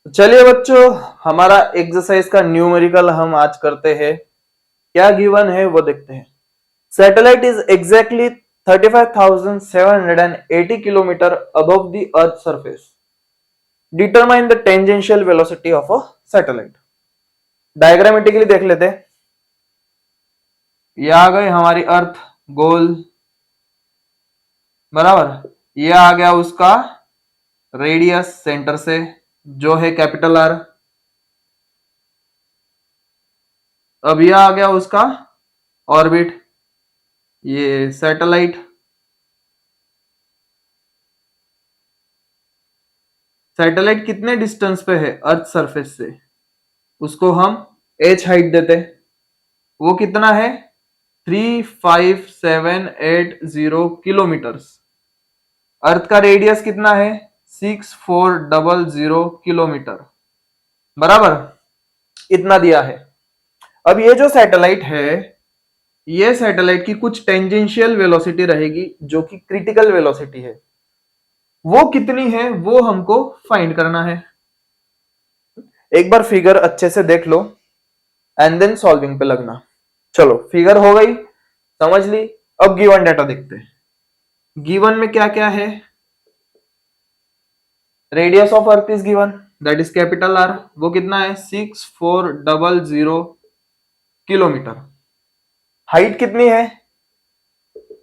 चलिए बच्चों, हमारा एक्सरसाइज का न्यूमेरिकल हम आज करते हैं। क्या गिवन है वो देखते हैं। Satellite is exactly 35,780 kilometre above the earth surface. Determine the tangential velocity of a satellite. Diagrammatically देख लेते हैं। ये आ गई हमारी अर्थ गोल, बराबर। ये आ गया उसका रेडियस सेंटर से, जो है कैपिटल आर। अब ये आ गया उसका ऑर्बिट, ये सैटेलाइट। सैटेलाइट कितने डिस्टेंस पे है अर्थ सरफेस से, उसको हम h हाइट देते हैं। वो कितना है 35780 किलोमीटर्स। अर्थ का रेडियस कितना है 6400 किलोमीटर, बराबर। इतना दिया है। अब ये जो सैटेलाइट है, ये सैटेलाइट की कुछ टेंजेंशियल वेलोसिटी रहेगी जो कि क्रिटिकल वेलोसिटी है। वो कितनी है वो हमको फाइंड करना है। एक बार फिगर अच्छे से देख लो एंड देन सॉल्विंग पे लगना। चलो, फिगर हो गई, समझ ली। अब गिवन डाटा देखते हैं। गिवन में क्या क्या है। Radius of earth is given, that is capital R. वो कितना है 6400 किलोमीटर। हाइट कितनी है,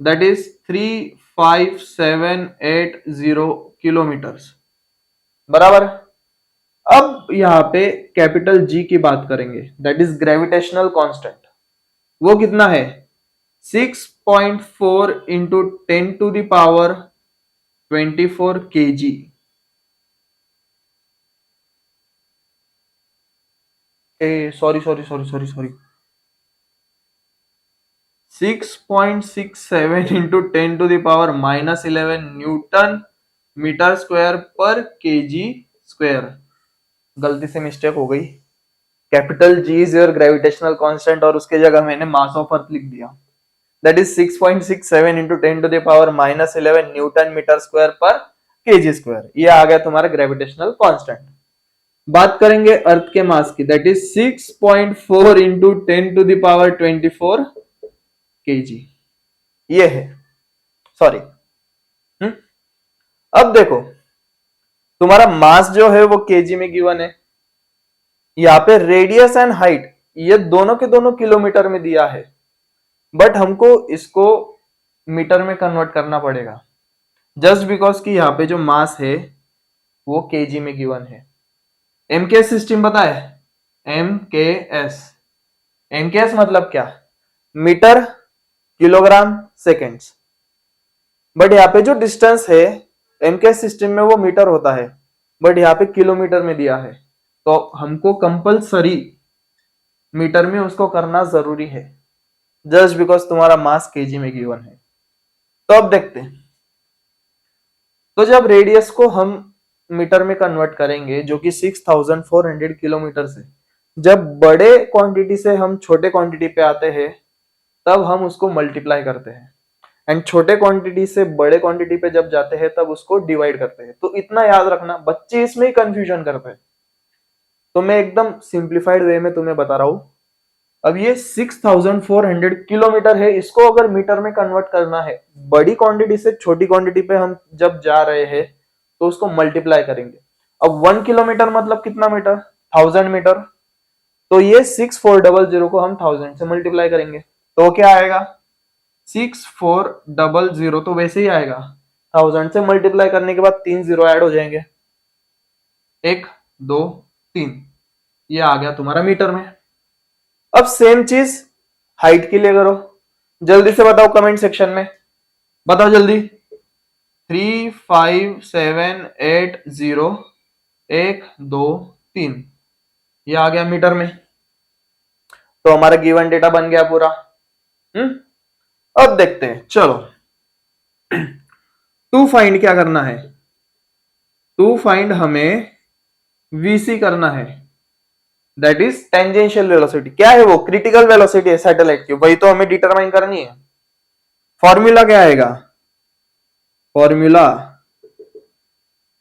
दैट इज 35780 किलोमीटर्स, बराबर। अब यहां पे कैपिटल जी की बात करेंगे, दैट इज ग्रेविटेशनल कांस्टेंट। वो कितना है 6.4 इंटू 10⁻24 kg। Sorry sorry sorry sorry sorry 6.67 into 10⁻−11 newton metre square per kg square. गलती से मिस्टेक हो गई। Capital G is your gravitational constant और उसके जगह मैंने मास ऑफ अर्थ लिख दिया। That is 6.67 into 10⁻−11 newton metre square per kg square. ये आ गया तुम्हारा ग्रेविटेशनल कांस्टेंट। बात करेंगे अर्थ के मास की, दैट इज 6.4 इंटू 10⁻24 केजी। ये है, सॉरी। अब देखो, तुम्हारा मास जो है वो केजी में गिवन है। यहाँ पे रेडियस एंड हाइट ये दोनों के दोनों किलोमीटर में दिया है, बट हमको इसको मीटर में कन्वर्ट करना पड़ेगा, जस्ट बिकॉज कि यहाँ पे जो मास है वो केजी में गिवन है। एमकेएस सिस्टम पता है, एमकेएस। एमकेएस मतलब क्या, मीटर किलोग्राम सेकेंड्स। बट यहाँ पे जो डिस्टेंस है एमकेएस सिस्टम में वो मीटर होता है, बट यहाँ पे किलोमीटर में दिया है, तो हमको कंपलसरी मीटर में उसको करना जरूरी है, जस्ट बिकॉज तुम्हारा मास केजी में गिवन है। तो अब देखते हैं। तो जब रेडियस को हम मीटर में कन्वर्ट करेंगे, जो कि 6400 किलोमीटर से, जब बड़े क्वांटिटी से हम छोटे क्वांटिटी पे आते हैं तब हम उसको मल्टीप्लाई करते हैं, एंड छोटे क्वांटिटी से बड़े क्वांटिटी पे जब जाते हैं तब उसको डिवाइड करते हैं। तो इतना याद रखना, बच्चे इसमें ही कंफ्यूजन करते हैं, तो मैं एकदम सिंप्लीफाइड वे में तुम्हें बता रहा हूं। अब ये 6400 किलोमीटर है, इसको अगर मीटर में कन्वर्ट करना है, बड़ी क्वांटिटी से छोटी क्वांटिटी पे हम जब जा रहे हैं तो उसको मल्टीप्लाई करेंगे। अब 1 किलोमीटर मतलब कितना मीटर, 1000 मीटर। तो ये 6400 को हम 1000 से मल्टीप्लाई करेंगे, तो क्या आएगा 6400, तो वैसे ही आएगा। 1000 से मल्टीप्लाई करने के बाद 3 जीरो ऐड हो जाएंगे, 1 2 3। ये आ गया तुम्हारा मीटर में। अब सेम चीज हाइट के लिए करो, जल्दी से बताओ कमेंट सेक्शन में, बताओ जल्दी। 35780 1 2 3, ये आ गया मीटर में। तो हमारा गिवन डेटा बन गया पूरा। अब देखते हैं, चलो। टू फाइंड क्या करना है, टू फाइंड हमें वीसी करना है, दैट इज टेंजेंशियल वेलोसिटी। क्या है वो, क्रिटिकल वेलोसिटी है सैटेलाइट की, वही तो हमें डिटरमाइन करनी है। फॉर्मूला क्या आएगा, फॉर्मूला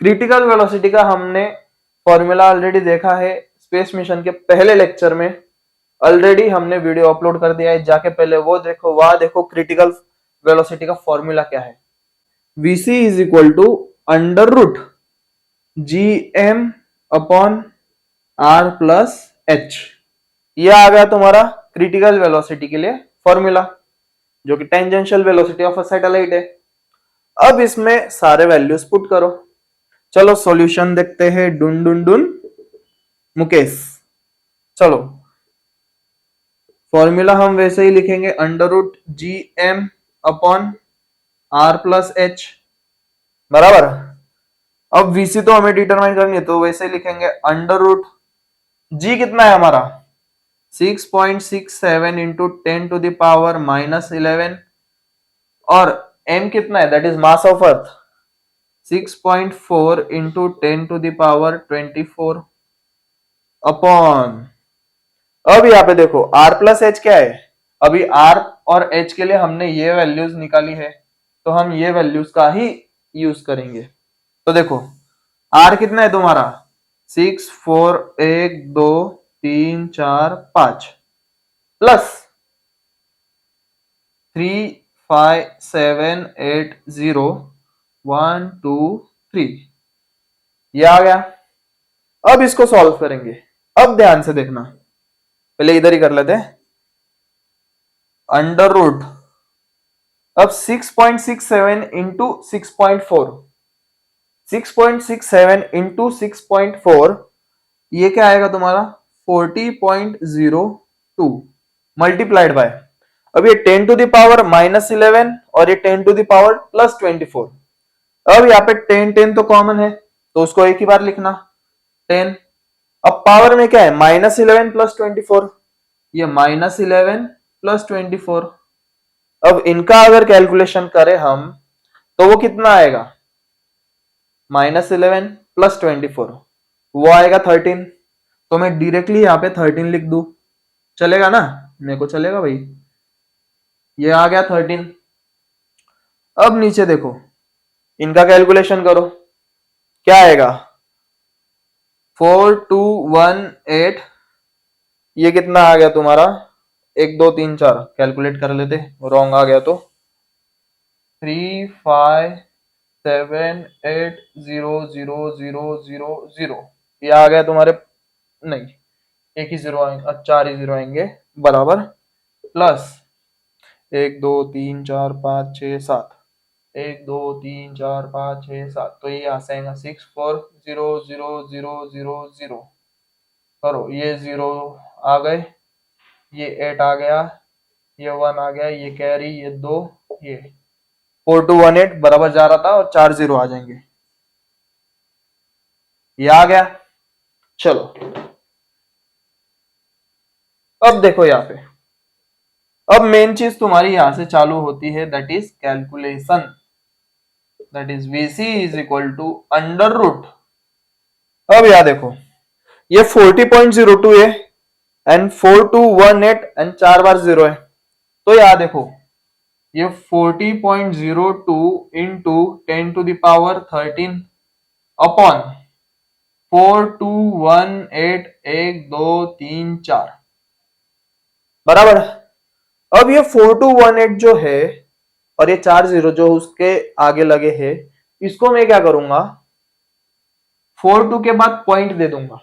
क्रिटिकल वेलोसिटी का हमने फॉर्मूला ऑलरेडी देखा है स्पेस मिशन के पहले लेक्चर में, ऑलरेडी हमने वीडियो अपलोड कर दिया है, जाके पहले वो देखो, वहां देखो क्रिटिकल वेलोसिटी का फॉर्मूला क्या है। VC is equal to under root G M upon R plus H. यह आ गया तुम्हारा क्रिटिकल वेलोसिटी के लिए फॉर्मूला, जो कि tangential velocity of a satellite है। अब इसमें सारे वैल्यूज पुट करो। चलो सॉल्यूशन देखते हैं। डुन डुन डुन मुकेश। चलो फॉर्मूला हम वैसे ही लिखेंगे, under root G M upon R plus H, बराबर। अब वीसी तो हमें डिटरमाइन करनी है, तो वैसे ही लिखेंगे अंडर रूट जी कितना है हमारा 6.67 इंटू 10⁻⁻11, और m कितना है, दैट इज मास ऑफ अर्थ 6.4 इंटू 10⁻24 अपॉन, अब यहाँ पे देखो r प्लस एच क्या है। अभी r और h के लिए हमने ये वैल्यूज निकाली है, तो हम ये वैल्यूज का ही यूज करेंगे। तो देखो r कितना है तुम्हारा 6, 4, 1, 2, 3, 4, 5 प्लस 3, 5, 7, 8, 0, 1, 2, 3, ये आ गया। अब इसको सॉल्व करेंगे। अब ध्यान से देखना, पहले इधर ही कर लेते हैं। अंडर रूट, अब 6.67 इंटू 6.4, 6.67 इंटू 6.4, ये क्या आएगा तुम्हारा 40.02 मल्टीप्लाइड बाय, अब ये 10⁻⁻11 और ये 10⁻+24। अब यहाँ पे 10 10 तो कॉमन है, तो उसको एक ही बार लिखना 10। अब पावर में क्या है -11 + 24, ये -11 + 24। अब इनका अगर कैलकुलेशन करें हम, तो वो कितना आएगा -11 + 24, वो आएगा 13। तो मैं डायरेक्टली यहाँ पे 13 लिख दूं, चलेगा ना, मेरे को चलेगा भाई। ये आ गया 13। अब नीचे देखो, इनका कैलकुलेशन करो, क्या आएगा 4218, ये कितना आ गया तुम्हारा 1 2 3 4, कैलकुलेट कर लेते, रॉन्ग आ गया तो 357800000, ये आ गया तुम्हारे, नहीं एक ही जीरो आएंगे, 4 ही जीरो आएंगे, बराबर प्लस 1 2 3 4 5 6 7, 1 2 3 4 5 6 7, तो ये यहाँ से आएगा 64000000। करो, ये 0 आ गए, ये 8 आ गया, ये 1 आ गया, ये कैरी, ये 2, ये 4218 बराबर जा रहा था, और 4 0 आ जाएंगे, ये आ गया। चलो अब देखो यहाँ पे, अब मेन चीज तुम्हारी यहां से चालू होती है, that is calculation, that is VC is equal to under root. अब यहां देखो, ये 40.02 है एंड 4218 एंड 4 बार 0 है, तो यहां देखो ये 40.02 इंटू 10⁻13 अपॉन 4218 1 2 3 4, बराबर। अब ये 4218 जो है और ये 4 0 जो उसके आगे लगे हैं, इसको मैं क्या करूंगा 42 के बाद पॉइंट दे दूंगा,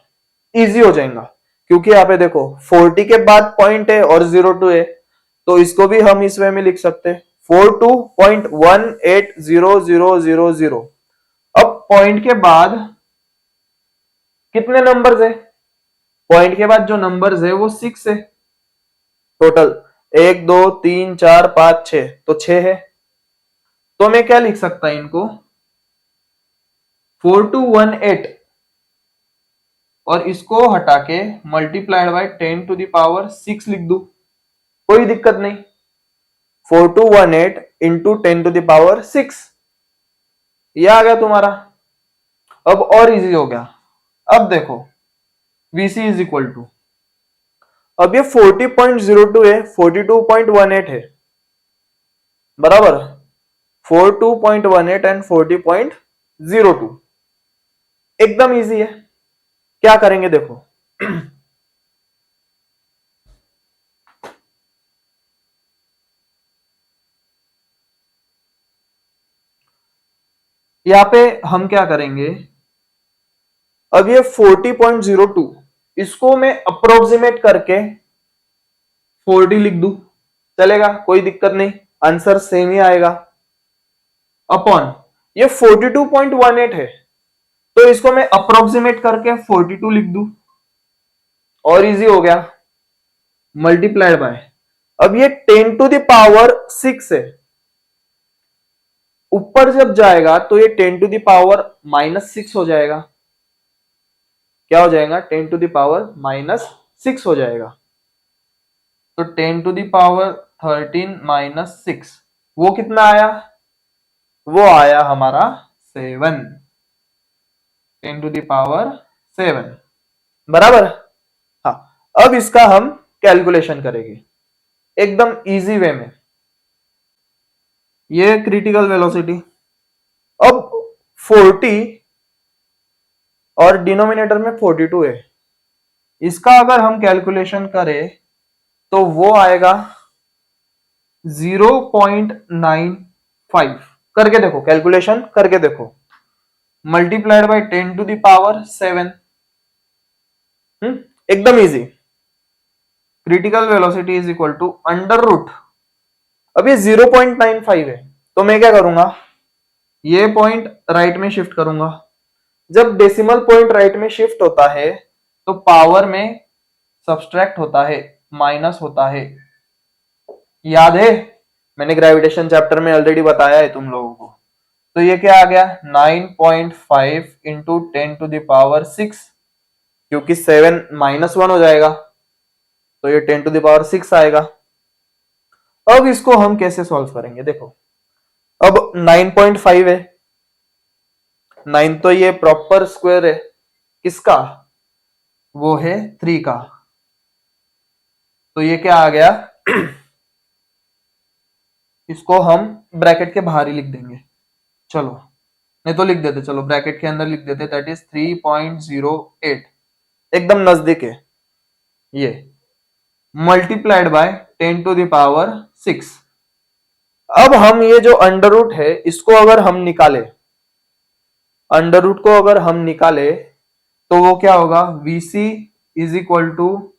इजी हो जाएगा। क्योंकि यहाँ पे देखो 40 के बाद पॉइंट है और 02 है, तो इसको भी हम इस वे में लिख सकते हैं 42.180000। अब पॉइंट के बाद कितने नंबर्स है, पॉइंट के बाद जो नंबर्स है वो 6 है टोटल, 1 2 3 4 5 6, तो 6 है। तो मैं क्या लिख सकता इनको 4218 और इसको हटा के मल्टीप्लाइड बाय 10⁻6 लिख दू, कोई दिक्कत नहीं। 4218 इंटू 10⁻6, ये आ गया तुम्हारा। अब और इजी हो गया। अब देखो VC इज इक्वल टू, अब ये 40.02 है, 42.18 है, बराबर 42.18 एंड 40.02, एकदम इजी है। क्या करेंगे देखो। यहां पे हम क्या करेंगे, अब ये 40.02 इसको मैं अप्रोक्सीमेट करके 40 लिख दूं, चलेगा, कोई दिक्कत नहीं, आंसर सेम ही आएगा। अपॉन ये 42.18 है, तो इसको मैं अप्रोक्सीमेट करके 42 लिख दूं, और इजी हो गया, मल्टीप्लाइड बाय, अब ये 10 टू द पावर 6 है, ऊपर जब जाएगा तो ये 10 टू द पावर -6 हो जाएगा। क्या हो जाएगा, 10 टू द पावर -6 हो जाएगा। तो 10 टू द पावर 13 -6 वो कितना आया, वो आया हमारा 7, 10 टू द पावर 7, बराबर। हाँ, अब इसका हम कैलकुलेशन करेंगे एकदम इजी वे में। ये क्रिटिकल वेलोसिटी, अब 40 और डिनोमिनेटर में 42 है, इसका अगर हम कैलकुलेशन करें तो वो आएगा 0.95, करके देखो, कैलकुलेशन करके देखो, multiplied by 10 to the power 7, एकदम easy. Critical velocity is equal to under root, अब ये 0.95 है, तो मैं क्या करूंगा, ये पॉइंट राइट में शिफ्ट करूंगा। जब डेसिमल पॉइंट राइट में शिफ्ट होता है तो पावर में सब्सट्रैक्ट होता है, माइनस होता है, याद है, मैंने ग्रेविटेशन चैप्टर में ऑलरेडी बताया है तुम लोगों को। तो ये क्या आ गया, 9.5 इंटू 10 टू द पावर 6, क्योंकि 7 -1 हो जाएगा, तो ये 10 टू द पावर 6 आएगा। अब इसको हम कैसे सॉल्व करेंगे देखो, अब 9.5 है, 9 तो ये प्रॉपर स्क्वायर है, किसका, वो है 3 का, तो ये क्या आ गया, इसको हम ब्रैकेट के बाहर ही लिख देंगे, चलो नहीं तो लिख देते, चलो ब्रैकेट के अंदर लिख देते, दैट इज 3.08, एकदम नजदीक है ये, multiplied by 10 to the power 6। अब हम ये जो अंडर रूट है इसको अगर हम निकाले, अंडर रूट को अगर हम निकाले तो वो क्या होगा, VC is equal to,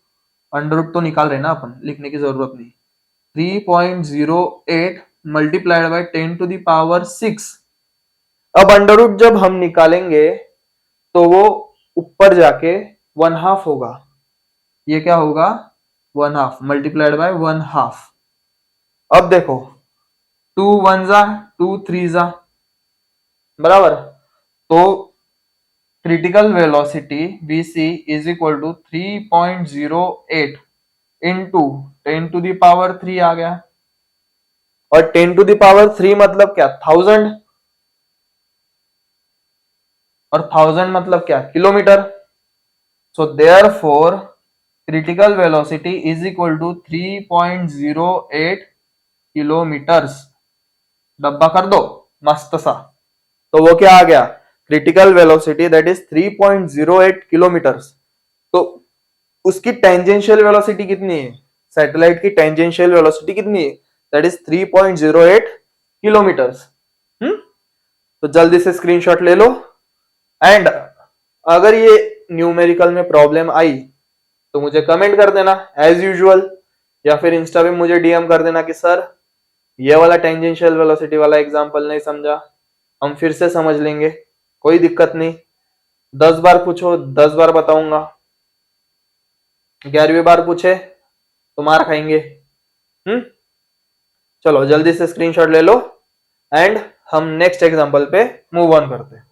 under root तो निकाल रहे ना अपन, लिखने की जरूरत नहीं, 3.08 multiplied by 10 to the power 6। अब अंडर रूट जब हम निकालेंगे तो वो ऊपर जाके 1/2 होगा, ये क्या होगा, 1/2 मल्टीप्लाइड बाय 1/2। अब देखो 2 1 जा 2 3 जा, बराबर, तो critical velocity VC is equal to 3.08 into 10 to the power 3 आ गया, और 10 टू द पावर 3 मतलब क्या, 1000, और 1000 मतलब क्या, kilometre. So therefore critical velocity is equal to 3.08 kilometres, डब्बा कर दो मस्त सा, तो वो क्या आ गया, critical velocity that is 3.08 kilometres. तो उसकी टेंजेंशियल वेलोसिटी कितनी है, सैटेलाइट की टेंजेंशियल वेलोसिटी कितनी है, दैट इज 3.08 किलोमीटर्स। तो जल्दी से स्क्रीनशॉट ले लो, एंड अगर ये न्यूमेरिकल में प्रॉब्लम आई तो मुझे कमेंट कर देना एज यूजुअल, या फिर इंस्टा पे मुझे डीएम कर देना कि सर ये वाला टेंजेंशियल वेलोसिटी वाला एग्जांपल नहीं समझा, हम फिर से समझ लेंगे, कोई दिक्कत नहीं, 10 बार पूछो 10 बार बताऊंगा, 11वीं बार पूछे तो मार खाएंगे। चलो जल्दी से स्क्रीनशॉट ले लो, एंड हम नेक्स्ट एग्जांपल पे मूव ऑन करते हैं।